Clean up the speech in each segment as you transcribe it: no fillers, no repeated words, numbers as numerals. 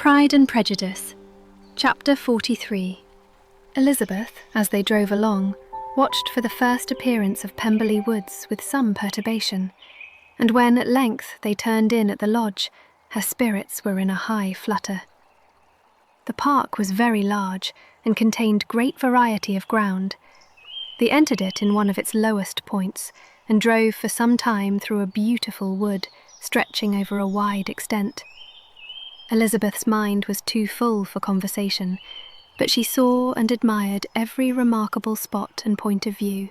Pride and Prejudice, Chapter 43. Elizabeth, as they drove along, watched for the first appearance of Pemberley woods with some perturbation, and when at length they turned in at the lodge, her spirits were in a high flutter. The park was very large and contained great variety of ground. They entered it in one of its lowest points and drove for some time through a beautiful wood stretching over a wide extent. Elizabeth's mind was too full for conversation, but she saw and admired every remarkable spot and point of view.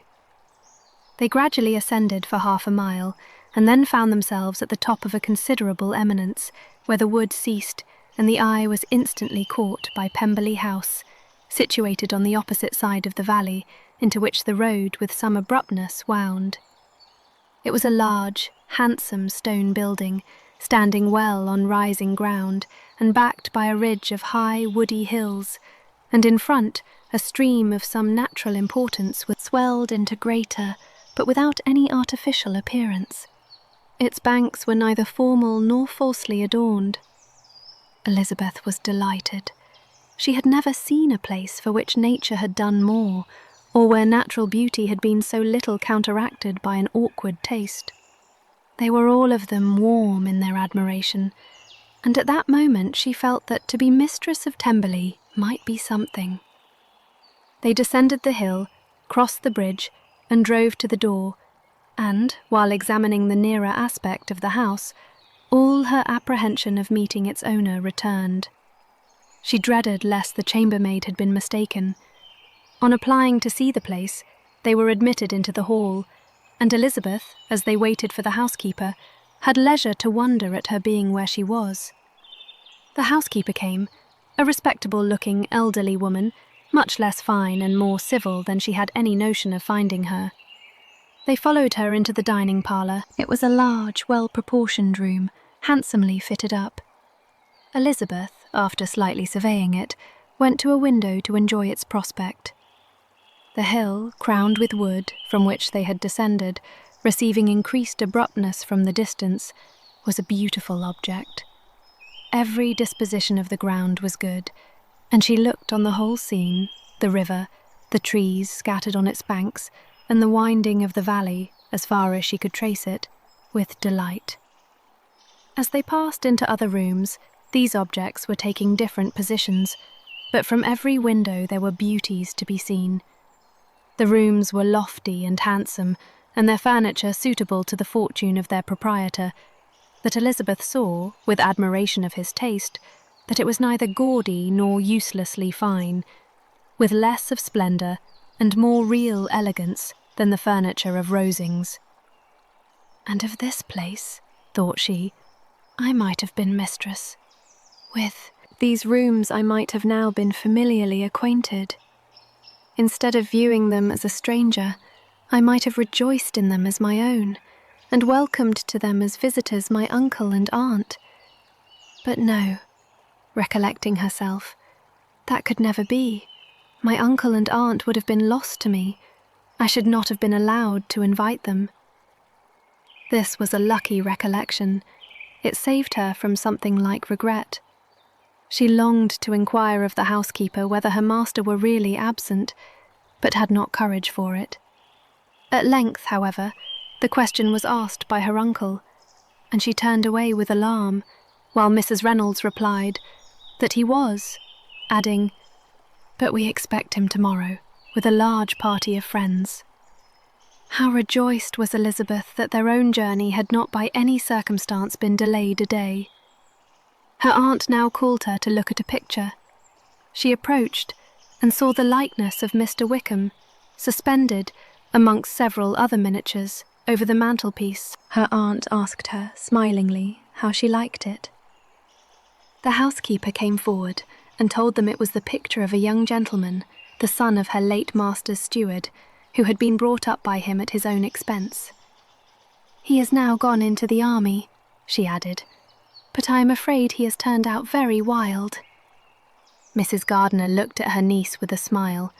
They gradually ascended for half a mile, and then found themselves at the top of a considerable eminence, where the wood ceased, and the eye was instantly caught by Pemberley House, situated on the opposite side of the valley, into which the road with some abruptness wound. It was a large, handsome stone building, standing well on rising ground and backed by a ridge of high woody hills, and in front a stream of some natural importance was swelled into greater, but without any artificial appearance. Its banks were neither formal nor falsely adorned. Elizabeth was delighted. She had never seen a place for which nature had done more, or where natural beauty had been so little counteracted by an awkward taste. They were all of them warm in their admiration, and at that moment she felt that to be mistress of Pemberley might be something. They descended the hill, crossed the bridge, and drove to the door, and, while examining the nearer aspect of the house, all her apprehension of meeting its owner returned. She dreaded lest the chambermaid had been mistaken. On applying to see the place, they were admitted into the hall, and Elizabeth, as they waited for the housekeeper, had leisure to wonder at her being where she was. The housekeeper came, a respectable-looking elderly woman, much less fine and more civil than she had any notion of finding her. They followed her into the dining parlour. It was a large, well-proportioned room, handsomely fitted up. Elizabeth, after slightly surveying it, went to a window to enjoy its prospect. The hill, crowned with wood, from which they had descended, receiving increased abruptness from the distance, was a beautiful object. Every disposition of the ground was good, and she looked on the whole scene, the river, the trees scattered on its banks, and the winding of the valley, as far as she could trace it, with delight. As they passed into other rooms, these objects were taking different positions, but from every window there were beauties to be seen. The rooms were lofty and handsome, and their furniture suitable to the fortune of their proprietor, but Elizabeth saw, with admiration of his taste, that it was neither gaudy nor uselessly fine, with less of splendour and more real elegance than the furniture of Rosings. And of this place, thought she, I might have been mistress. With these rooms I might have now been familiarly acquainted. Instead of viewing them as a stranger, I might have rejoiced in them as my own, and welcomed to them as visitors my uncle and aunt. But no, recollecting herself, that could never be. My uncle and aunt would have been lost to me. I should not have been allowed to invite them. This was a lucky recollection. It saved her from something like regret. She longed to inquire of the housekeeper whether her master were really absent, but had not courage for it. At length, however, the question was asked by her uncle, and she turned away with alarm, while Mrs. Reynolds replied that he was, adding, "But we expect him tomorrow, with a large party of friends." How rejoiced was Elizabeth that their own journey had not by any circumstance been delayed a day. Her aunt now called her to look at a picture. She approached and saw the likeness of Mr. Wickham, suspended, amongst several other miniatures, over the mantelpiece. Her aunt asked her, smilingly, how she liked it. The housekeeper came forward and told them it was the picture of a young gentleman, the son of her late master's steward, who had been brought up by him at his own expense. "He is now gone into the army," she added, "but I am afraid he has turned out very wild." Mrs. Gardiner looked at her niece with a smile,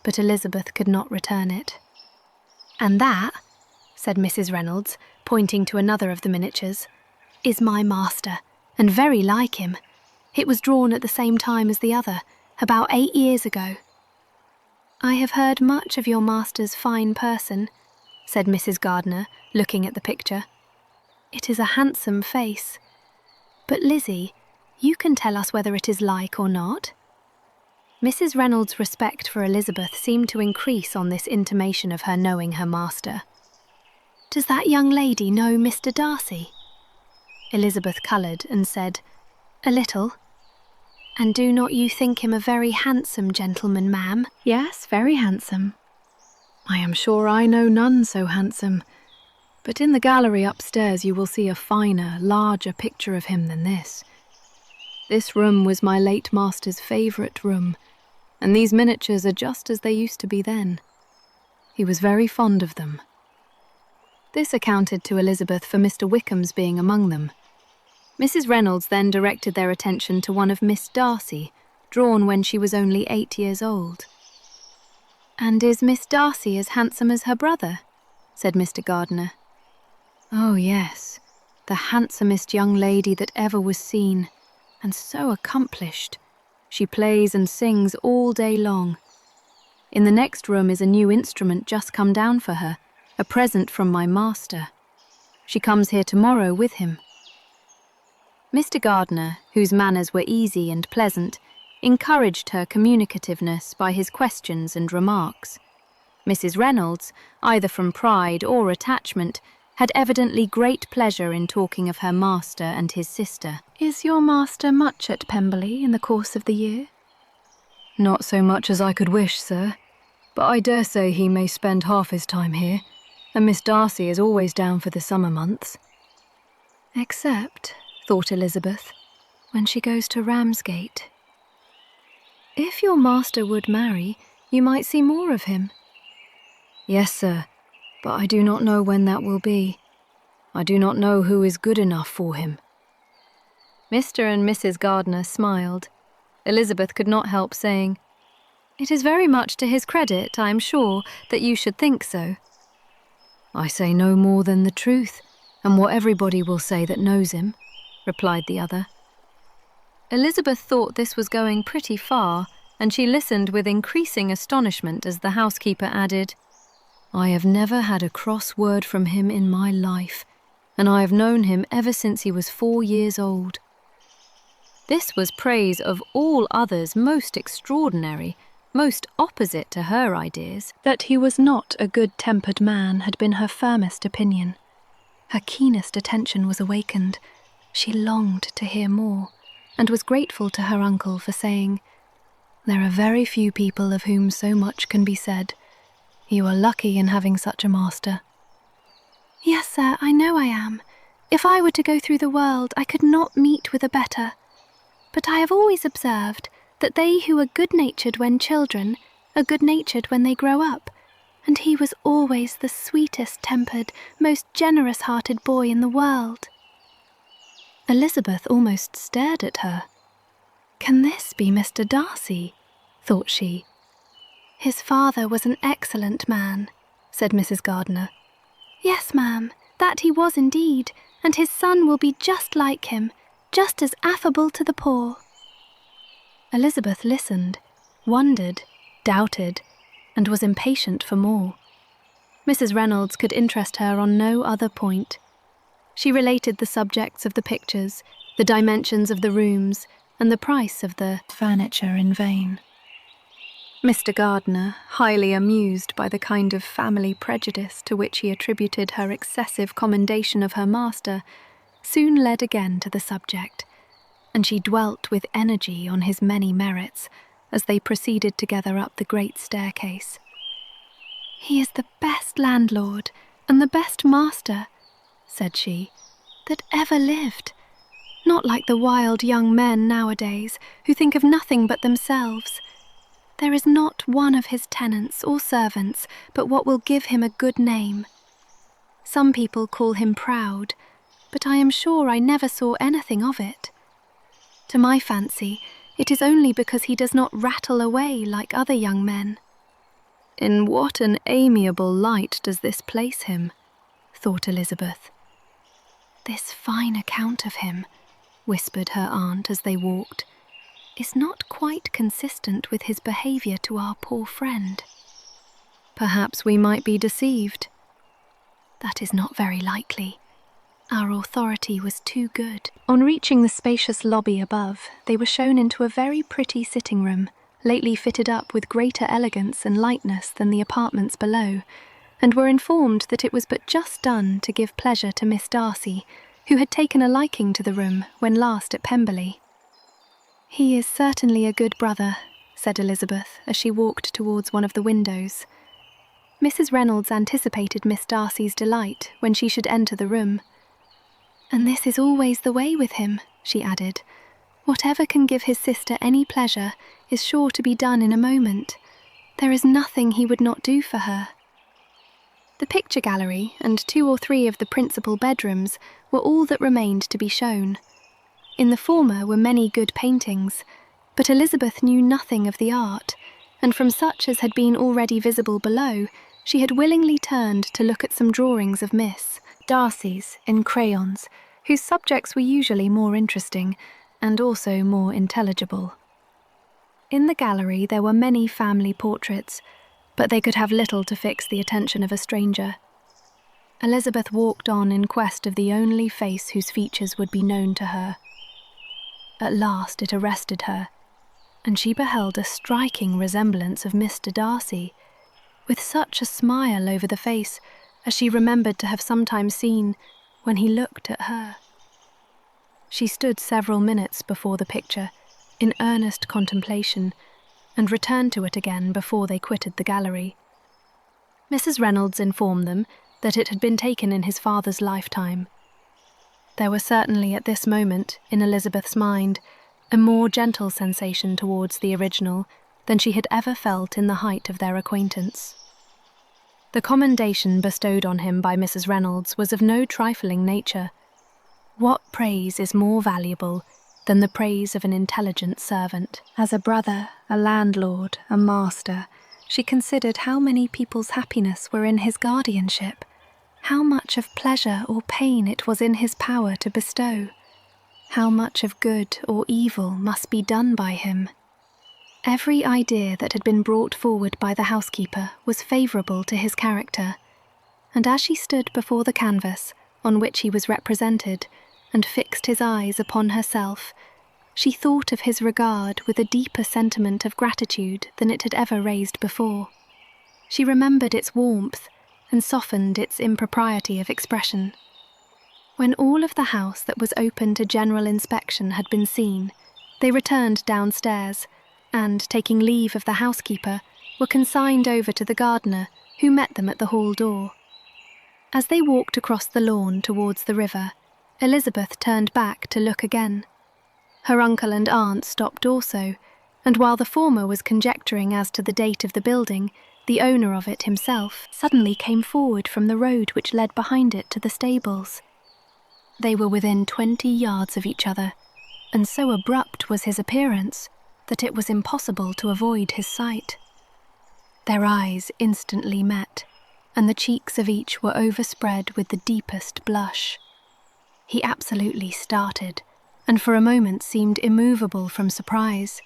but Elizabeth could not return it. "And that," said Mrs. Reynolds, pointing to another of the miniatures, "is my master, and very like him. It was drawn at the same time as the other, about 8 years ago. I have heard much of your master's fine person, said Mrs. Gardiner, looking at the picture. It is a handsome face. But Lizzie, you can tell us whether it is like or not. Mrs. Reynolds' respect for Elizabeth seemed to increase on this intimation of her knowing her master. Does that young lady know Mr. Darcy? Elizabeth coloured and said, A little. And do not you think him a very handsome gentleman, ma'am? Yes, very handsome. I am sure I know none so handsome, but in the gallery upstairs you will see a finer, larger picture of him than this. This room was my late master's favourite room, and these miniatures are just as they used to be then. He was very fond of them. This accounted to Elizabeth for Mr. Wickham's being among them. Mrs. Reynolds then directed their attention to one of Miss Darcy, drawn when she was only 8 years old. And is Miss Darcy as handsome as her brother? Said Mr. Gardiner. Oh yes, the handsomest young lady that ever was seen, and so accomplished. She plays and sings all day long. In the next room is a new instrument just come down for her, a present from my master. She comes here tomorrow with him. Mr. Gardiner, whose manners were easy and pleasant, encouraged her communicativeness by his questions and remarks. Mrs. Reynolds, either from pride or attachment, had evidently great pleasure in talking of her master and his sister. Is your master much at Pemberley in the course of the year? Not so much as I could wish, sir, but I dare say he may spend half his time here, and Miss Darcy is always down for the summer months. Except, thought Elizabeth, when she goes to Ramsgate. If your master would marry, you might see more of him. Yes, sir, but I do not know when that will be. I do not know who is good enough for him. Mr. and Mrs. Gardiner smiled. Elizabeth could not help saying, It is very much to his credit, I am sure, that you should think so. I say no more than the truth, and what everybody will say that knows him, replied the other. Elizabeth thought this was going pretty far, and she listened with increasing astonishment as the housekeeper added, I have never had a cross word from him in my life, and I have known him ever since he was 4 years old. This was praise of all others most extraordinary, most opposite to her ideas. That he was not a good-tempered man had been her firmest opinion. Her keenest attention was awakened. She longed to hear more, and was grateful to her uncle for saying, There are very few people of whom so much can be said. You are lucky in having such a master. Yes, sir, I know I am. If I were to go through the world, I could not meet with a better. But I have always observed that they who are good-natured when children are good-natured when they grow up, and he was always the sweetest-tempered, most generous-hearted boy in the world. Elizabeth almost stared at her. Can this be Mr. Darcy? Thought she. His father was an excellent man, said Mrs. Gardiner. Yes, ma'am, that he was indeed, and his son will be just like him, just as affable to the poor. Elizabeth listened, wondered, doubted, and was impatient for more. Mrs. Reynolds could interest her on no other point. She related the subjects of the pictures, the dimensions of the rooms, and the price of the furniture in vain. Mr. Gardiner, highly amused by the kind of family prejudice to which he attributed her excessive commendation of her master, soon led again to the subject, and she dwelt with energy on his many merits as they proceeded together up the great staircase. He is the best landlord and the best master, said she, that ever lived, not like the wild young men nowadays who think of nothing but themselves. There is not one of his tenants or servants but what will give him a good name. Some people call him proud, but I am sure I never saw anything of it. To my fancy, it is only because he does not rattle away like other young men. In what an amiable light does this place him, thought Elizabeth. This fine account of him, whispered her aunt as they walked, "is not quite consistent with his behaviour to our poor friend." "Perhaps we might be deceived." "That is not very likely. Our authority was too good." On reaching the spacious lobby above, they were shown into a very pretty sitting room, lately fitted up with greater elegance and lightness than the apartments below, and were informed that it was but just done to give pleasure to Miss Darcy, who had taken a liking to the room when last at Pemberley. "He is certainly a good brother," said Elizabeth as she walked towards one of the windows. Mrs. Reynolds anticipated Miss Darcy's delight when she should enter the room. "And this is always the way with him," she added. "Whatever can give his sister any pleasure is sure to be done in a moment. There is nothing he would not do for her." The picture gallery and 2 or 3 of the principal bedrooms were all that remained to be shown. In the former were many good paintings, but Elizabeth knew nothing of the art, and from such as had been already visible below, she had willingly turned to look at some drawings of Miss Darcy's in crayons, whose subjects were usually more interesting and also more intelligible. In the gallery there were many family portraits, but they could have little to fix the attention of a stranger. Elizabeth walked on in quest of the only face whose features would be known to her. At last it arrested her, and she beheld a striking resemblance of Mr. Darcy, with such a smile over the face as she remembered to have sometimes seen when he looked at her. She stood several minutes before the picture, in earnest contemplation, and returned to it again before they quitted the gallery. Mrs. Reynolds informed them that it had been taken in his father's lifetime. There was certainly at this moment, in Elizabeth's mind, a more gentle sensation towards the original than she had ever felt in the height of their acquaintance. The commendation bestowed on him by Mrs. Reynolds was of no trifling nature. What praise is more valuable than the praise of an intelligent servant? As a brother, a landlord, a master, she considered how many people's happiness were in his guardianship, how much of pleasure or pain it was in his power to bestow, how much of good or evil must be done by him. Every idea that had been brought forward by the housekeeper was favourable to his character, and as she stood before the canvas on which he was represented, and fixed his eyes upon herself, she thought of his regard with a deeper sentiment of gratitude than it had ever raised before. She remembered its warmth and softened its impropriety of expression. When all of the house that was open to general inspection had been seen, they returned downstairs, and, taking leave of the housekeeper, were consigned over to the gardener, who met them at the hall door. As they walked across the lawn towards the river, Elizabeth turned back to look again. Her uncle and aunt stopped also, and while the former was conjecturing as to the date of the building, the owner of it himself suddenly came forward from the road which led behind it to the stables. They were within 20 yards of each other, and so abrupt was his appearance that it was impossible to avoid his sight. Their eyes instantly met, and the cheeks of each were overspread with the deepest blush. He absolutely started, and for a moment seemed immovable from surprise,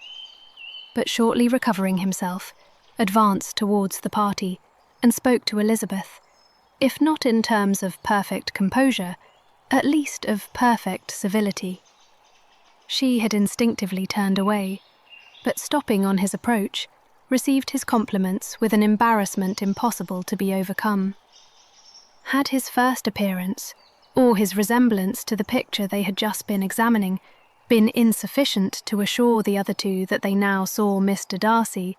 but shortly recovering himself, advanced towards the party and spoke to Elizabeth, if not in terms of perfect composure, at least of perfect civility. She had instinctively turned away, but stopping on his approach, received his compliments with an embarrassment impossible to be overcome. Had his first appearance, or his resemblance to the picture they had just been examining, been insufficient to assure the other two that they now saw Mr. Darcy,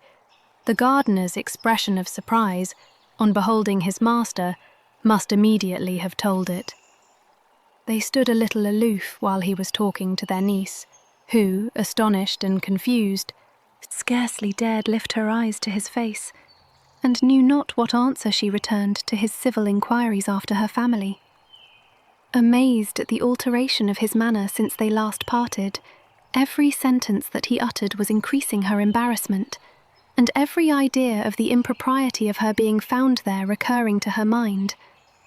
the gardener's expression of surprise, on beholding his master, must immediately have told it. They stood a little aloof while he was talking to their niece, who, astonished and confused, scarcely dared lift her eyes to his face, and knew not what answer she returned to his civil inquiries after her family. Amazed at the alteration of his manner since they last parted, every sentence that he uttered was increasing her embarrassment, and every idea of the impropriety of her being found there recurring to her mind,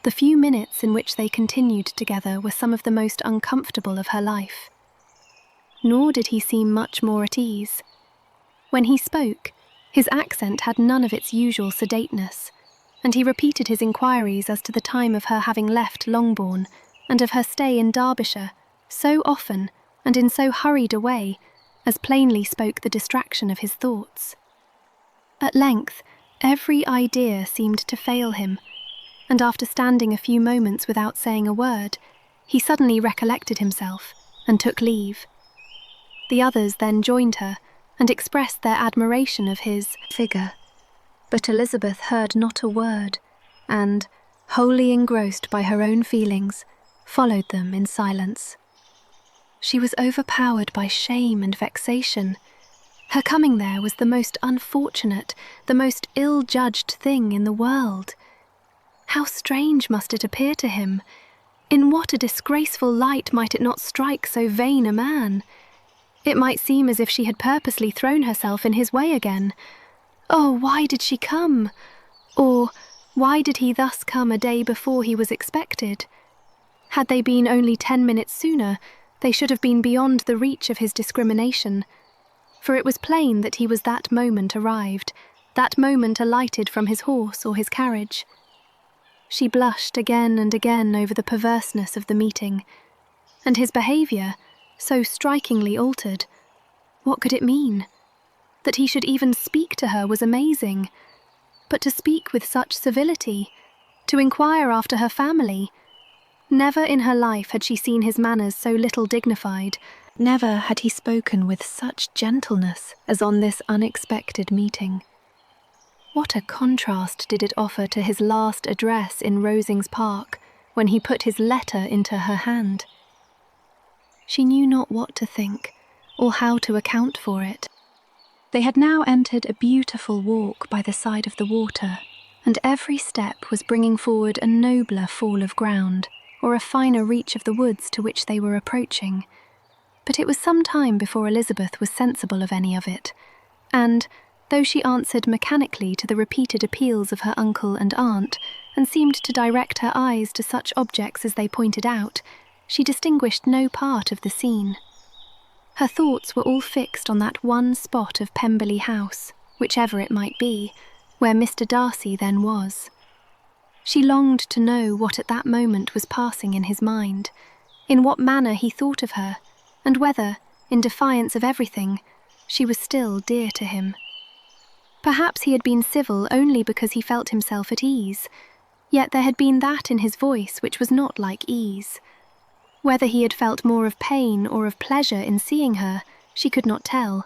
the few minutes in which they continued together were some of the most uncomfortable of her life. nor did he seem much more at ease. When he spoke, his accent had none of its usual sedateness, and he repeated his inquiries as to the time of her having left Longbourn and of her stay in Derbyshire so often and in so hurried a way as plainly spoke the distraction of his thoughts. At length, every idea seemed to fail him, and after standing a few moments without saying a word, he suddenly recollected himself and took leave. The others then joined her and expressed their admiration of his figure, but Elizabeth heard not a word, and, wholly engrossed by her own feelings, followed them in silence. She was overpowered by shame and vexation. Her coming there was the most unfortunate, the most ill-judged thing in the world. How strange must it appear to him! In what a disgraceful light might it not strike so vain a man! It might seem as if she had purposely thrown herself in his way again. Oh, why did she come? Or, why did he thus come a day before he was expected? Had they been only 10 minutes sooner, they should have been beyond the reach of his discrimination, for it was plain that he was that moment arrived, that moment alighted from his horse or his carriage. She blushed again and again over the perverseness of the meeting, and his behaviour, so strikingly altered. What could it mean? That he should even speak to her was amazing, but to speak with such civility, to inquire after her family. Never in her life had she seen his manners so little dignified, never had he spoken with such gentleness as on this unexpected meeting. What a contrast did it offer to his last address in Rosings Park, when he put his letter into her hand. She knew not what to think, or how to account for it. They had now entered a beautiful walk by the side of the water, and every step was bringing forward a nobler fall of ground, or a finer reach of the woods to which they were approaching. But it was some time before Elizabeth was sensible of any of it, and, though she answered mechanically to the repeated appeals of her uncle and aunt, and seemed to direct her eyes to such objects as they pointed out, she distinguished no part of the scene. Her thoughts were all fixed on that one spot of Pemberley House, whichever it might be, where Mr. Darcy then was. She longed to know what at that moment was passing in his mind, in what manner he thought of her, and whether, in defiance of everything, she was still dear to him. Perhaps he had been civil only because he felt himself at ease, yet there had been that in his voice which was not like ease. Whether he had felt more of pain or of pleasure in seeing her, she could not tell,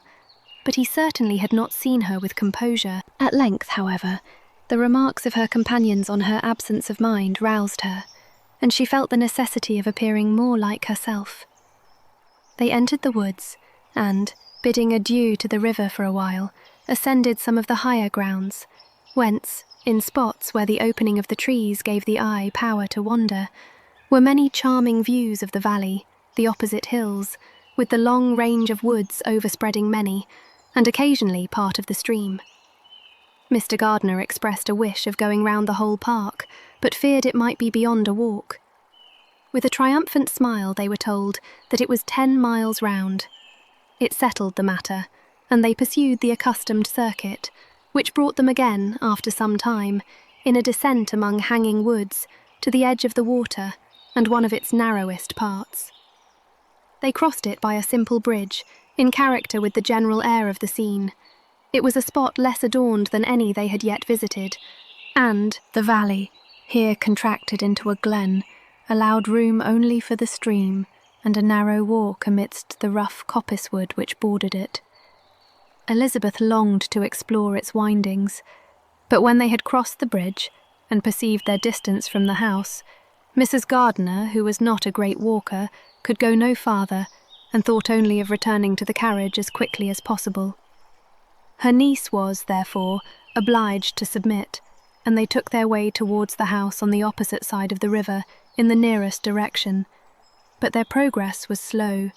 but he certainly had not seen her with composure. At length, however, the remarks of her companions on her absence of mind roused her, and she felt the necessity of appearing more like herself. They entered the woods, and, bidding adieu to the river for a while, ascended some of the higher grounds, whence, in spots where the opening of the trees gave the eye power to wander, were many charming views of the valley, the opposite hills, with the long range of woods overspreading many, and occasionally part of the stream. Mr. Gardiner expressed a wish of going round the whole park, but feared it might be beyond a walk. With a triumphant smile they were told that it was 10 miles round. It settled the matter, and they pursued the accustomed circuit, which brought them again, after some time, in a descent among hanging woods, to the edge of the water, and one of its narrowest parts. They crossed it by a simple bridge, in character with the general air of the scene. It was a spot less adorned than any they had yet visited, and the valley, here contracted into a glen, allowed room only for the stream and a narrow walk amidst the rough coppice-wood which bordered it. Elizabeth longed to explore its windings, but when they had crossed the bridge and perceived their distance from the house, Mrs. Gardiner, who was not a great walker, could go no farther, and thought only of returning to the carriage as quickly as possible. Her niece was, therefore, obliged to submit, and they took their way towards the house on the opposite side of the river, in the nearest direction. But their progress was slow,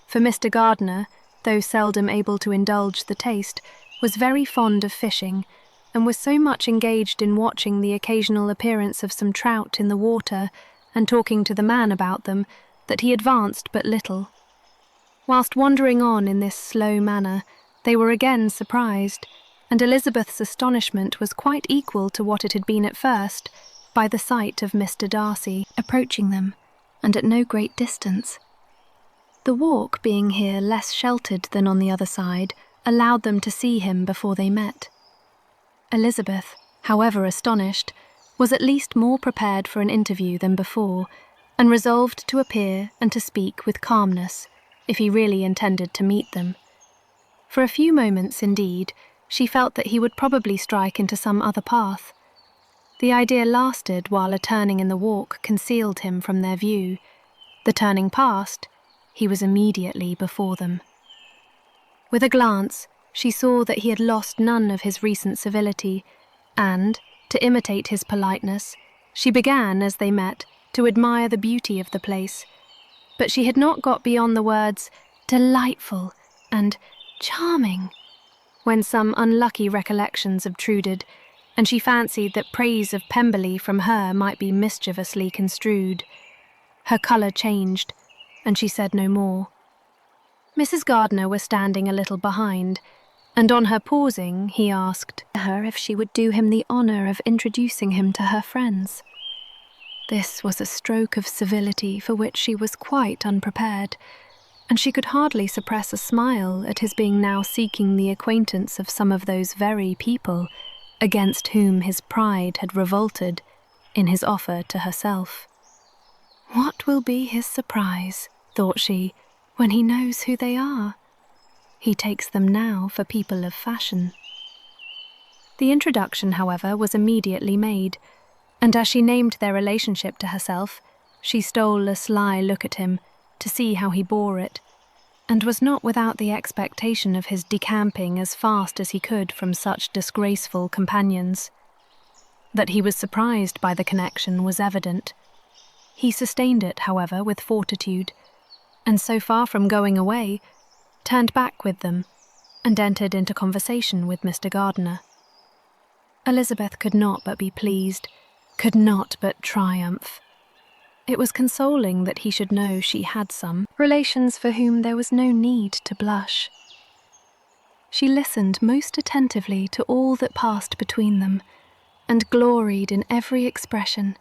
for Mr. Gardiner, though seldom able to indulge the taste, was very fond of fishing, and was so much engaged in watching the occasional appearance of some trout in the water and talking to the man about them that he advanced but little. Whilst wandering on in this slow manner, they were again surprised, and Elizabeth's astonishment was quite equal to what it had been at first, by the sight of Mr. Darcy approaching them, and at no great distance. The walk, being here less sheltered than on the other side, allowed them to see him before they met. Elizabeth, however astonished, was at least more prepared for an interview than before, and resolved to appear and to speak with calmness, if he really intended to meet them. For a few moments, indeed, she felt that he would probably strike into some other path. The idea lasted while a turning in the walk concealed him from their view. The turning past, he was immediately before them. With a glance, she saw that he had lost none of his recent civility, and, to imitate his politeness, she began, as they met, to admire the beauty of the place. But she had not got beyond the words "delightful" and "charming," when some unlucky recollections obtruded, and she fancied that praise of Pemberley from her might be mischievously construed. Her colour changed, and she said no more. Mrs. Gardiner was standing a little behind, and on her pausing, he asked her if she would do him the honour of introducing him to her friends. This was a stroke of civility for which she was quite unprepared, and she could hardly suppress a smile at his being now seeking the acquaintance of some of those very people against whom his pride had revolted in his offer to herself. What will be his surprise, thought she, when he knows who they are? He takes them now for people of fashion. The introduction, however, was immediately made, and as she named their relationship to herself, she stole a sly look at him to see how he bore it, and was not without the expectation of his decamping as fast as he could from such disgraceful companions. That he was surprised by the connection was evident. He sustained it, however, with fortitude, and so far from going away, turned back with them, and entered into conversation with Mr. Gardiner. Elizabeth could not but be pleased, could not but triumph. It was consoling that he should know she had some relations for whom there was no need to blush. She listened most attentively to all that passed between them, and gloried in every expression,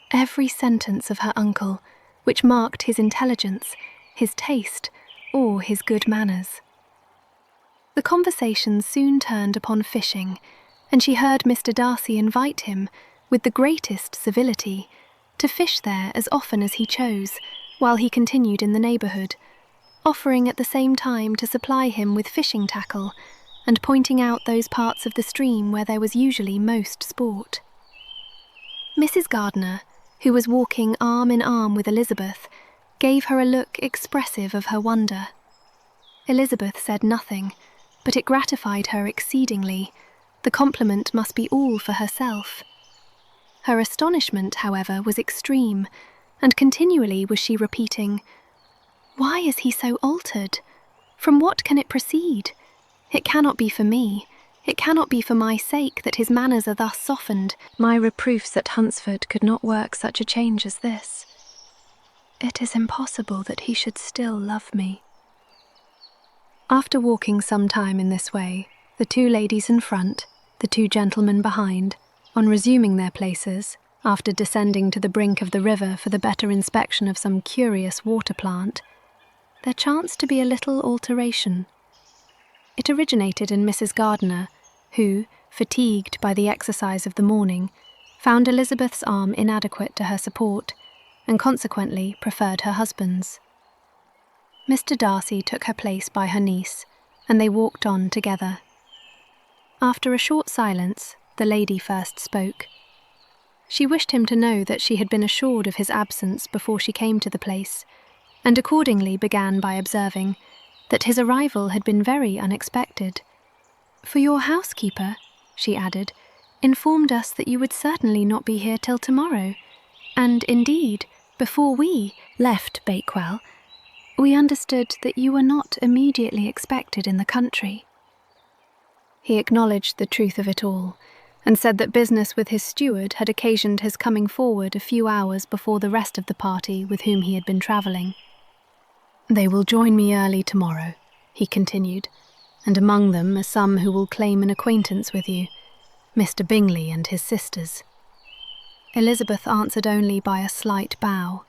every sentence of her uncle, which marked his intelligence, his taste, or his good manners. The conversation soon turned upon fishing, and she heard Mr. Darcy invite him, with the greatest civility, to fish there as often as he chose, while he continued in the neighbourhood, offering at the same time to supply him with fishing tackle, and pointing out those parts of the stream where there was usually most sport. Mrs. Gardiner, who was walking arm in arm with Elizabeth, gave her a look expressive of her wonder. Elizabeth said nothing, but it gratified her exceedingly. The compliment must be all for herself. Her astonishment, however, was extreme, and continually was she repeating, "Why is he so altered? From what can it proceed? It cannot be for me. It cannot be for my sake that his manners are thus softened. My reproofs at Hunsford could not work such a change as this. It is impossible that he should still love me." After walking some time in this way, the two ladies in front, the two gentlemen behind, on resuming their places, after descending to the brink of the river for the better inspection of some curious water plant, there chanced to be a little alteration. It originated in Mrs. Gardiner, who, fatigued by the exercise of the morning, found Elizabeth's arm inadequate to her support, and consequently preferred her husband's. Mr. Darcy took her place by her niece, and they walked on together. After a short silence, the lady first spoke. She wished him to know that she had been assured of his absence before she came to the place, and accordingly began by observing that his arrival had been very unexpected. "For your housekeeper," she added, "informed us that you would certainly not be here till tomorrow, and indeed, before we left Bakewell, we understood that you were not immediately expected in the country." He acknowledged the truth of it all, and said that business with his steward had occasioned his coming forward a few hours before the rest of the party with whom he had been travelling. "They will join me early tomorrow," he continued, "and among them are some who will claim an acquaintance with you, Mr. Bingley and his sisters." Elizabeth answered only by a slight bow.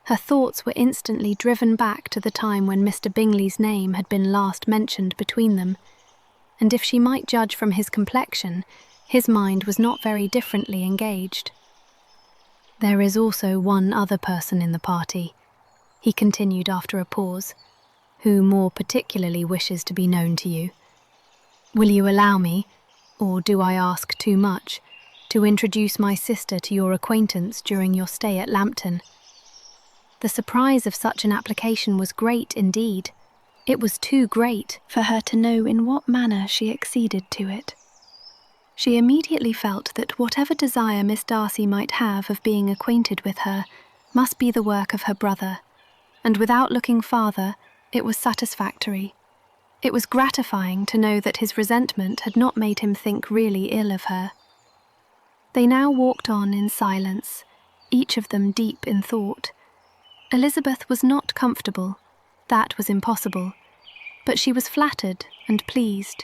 Her thoughts were instantly driven back to the time when Mr. Bingley's name had been last mentioned between them, and if she might judge from his complexion, his mind was not very differently engaged. "There is also one other person in the party," he continued after a pause, "who more particularly wishes to be known to you. Will you allow me, or do I ask too much, to introduce my sister to your acquaintance during your stay at Lambton?" The surprise of such an application was great indeed. It was too great for her to know in what manner she acceded to it. She immediately felt that whatever desire Miss Darcy might have of being acquainted with her must be the work of her brother, and without looking farther, it was satisfactory. It was gratifying to know that his resentment had not made him think really ill of her. They now walked on in silence, each of them deep in thought. Elizabeth was not comfortable, that was impossible, but she was flattered and pleased.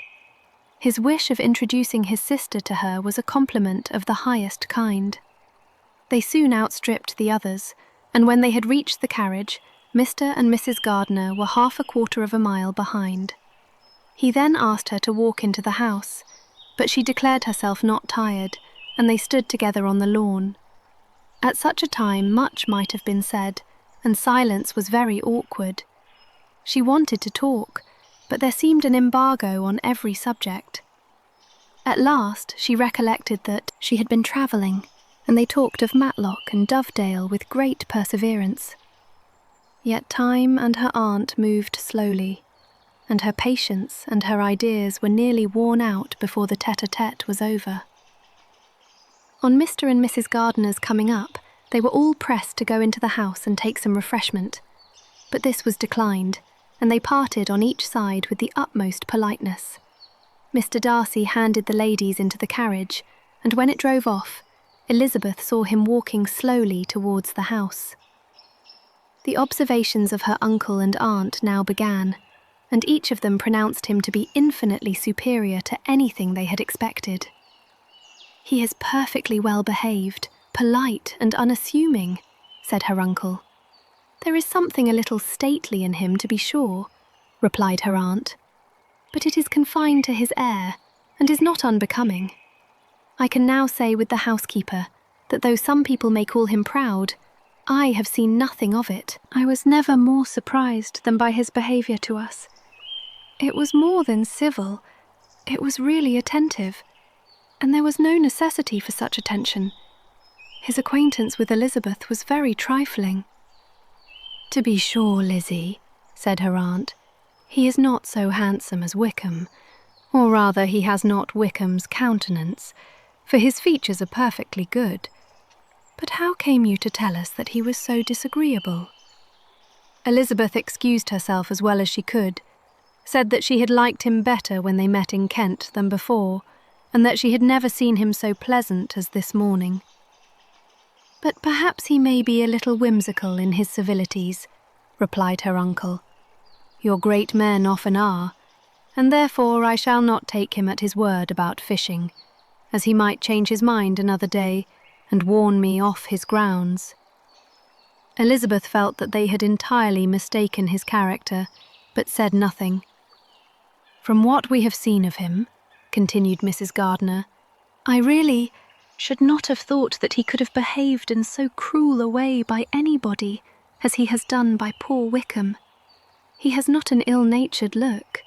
His wish of introducing his sister to her was a compliment of the highest kind. They soon outstripped the others, and when they had reached the carriage, Mr. and Mrs. Gardiner were half a quarter of a mile behind. He then asked her to walk into the house, but she declared herself not tired, and they stood together on the lawn. At such a time much might have been said, and silence was very awkward. She wanted to talk, but there seemed an embargo on every subject. At last she recollected that she had been travelling, and they talked of Matlock and Dovedale with great perseverance. Yet time and her aunt moved slowly, and her patience and her ideas were nearly worn out before the tête-à-tête was over. On Mr. and Mrs. Gardiner's coming up, they were all pressed to go into the house and take some refreshment, but this was declined, and they parted on each side with the utmost politeness. Mr. Darcy handed the ladies into the carriage, and when it drove off, Elizabeth saw him walking slowly towards the house. The observations of her uncle and aunt now began, and each of them pronounced him to be infinitely superior to anything they had expected. "He is perfectly well behaved, polite and unassuming," said her uncle. "There is something a little stately in him, to be sure," replied her aunt, "but it is confined to his air, and is not unbecoming. I can now say with the housekeeper, that though some people may call him proud, I have seen nothing of it. I was never more surprised than by his behaviour to us. It was more than civil, it was really attentive, and there was no necessity for such attention. His acquaintance with Elizabeth was very trifling." "To be sure, Lizzie," said her aunt, "he is not so handsome as Wickham, or rather he has not Wickham's countenance, for his features are perfectly good. But how came you to tell us that he was so disagreeable?" Elizabeth excused herself as well as she could, said that she had liked him better when they met in Kent than before, and that she had never seen him so pleasant as this morning. "But perhaps he may be a little whimsical in his civilities," replied her uncle. "Your great men often are, and therefore I shall not take him at his word about fishing, as he might change his mind another day and warn me off his grounds." Elizabeth felt that they had entirely mistaken his character, but said nothing. "From what we have seen of him," continued Mrs. Gardiner, "I really should not have thought that he could have behaved in so cruel a way by anybody as he has done by poor Wickham. He has not an ill-natured look.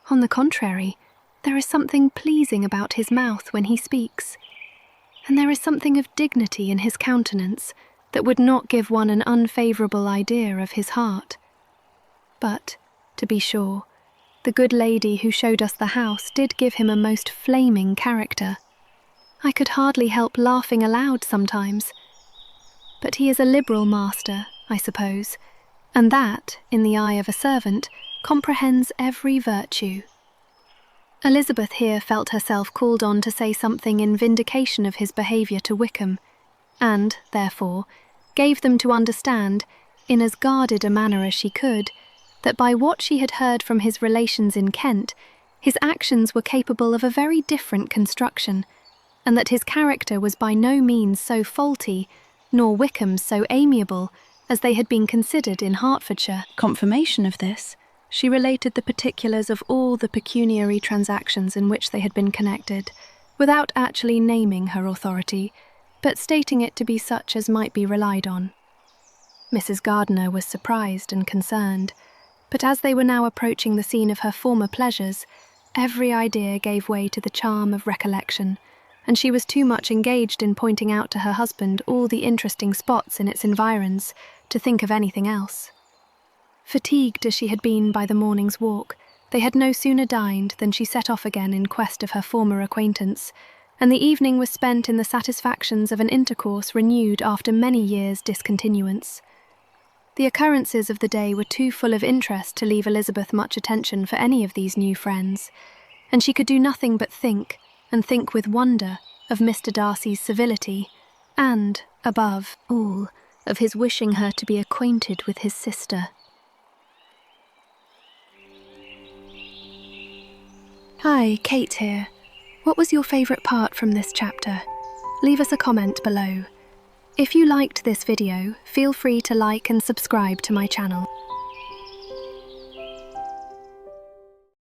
On the contrary, there is something pleasing about his mouth when he speaks, and there is something of dignity in his countenance that would not give one an unfavourable idea of his heart. But, to be sure, the good lady who showed us the house did give him a most flaming character. I could hardly help laughing aloud sometimes. But he is a liberal master, I suppose, and that, in the eye of a servant, comprehends every virtue." Elizabeth here felt herself called on to say something in vindication of his behaviour to Wickham, and, therefore, gave them to understand in as guarded a manner as she could, that by what she had heard from his relations in Kent, his actions were capable of a very different construction, and that his character was by no means so faulty, nor Wickham's so amiable, as they had been considered in Hertfordshire. Confirmation of this, she related the particulars of all the pecuniary transactions in which they had been connected, without actually naming her authority, but stating it to be such as might be relied on. Mrs. Gardiner was surprised and concerned, but as they were now approaching the scene of her former pleasures, every idea gave way to the charm of recollection, and she was too much engaged in pointing out to her husband all the interesting spots in its environs to think of anything else. Fatigued as she had been by the morning's walk, they had no sooner dined than she set off again in quest of her former acquaintance, and the evening was spent in the satisfactions of an intercourse renewed after many years' discontinuance. The occurrences of the day were too full of interest to leave Elizabeth much attention for any of these new friends, and she could do nothing but think, and think with wonder, of Mr. Darcy's civility, and, above all, of his wishing her to be acquainted with his sister. Hi, Kate here. What was your favourite part from this chapter? Leave us a comment below. If you liked this video, feel free to like and subscribe to my channel.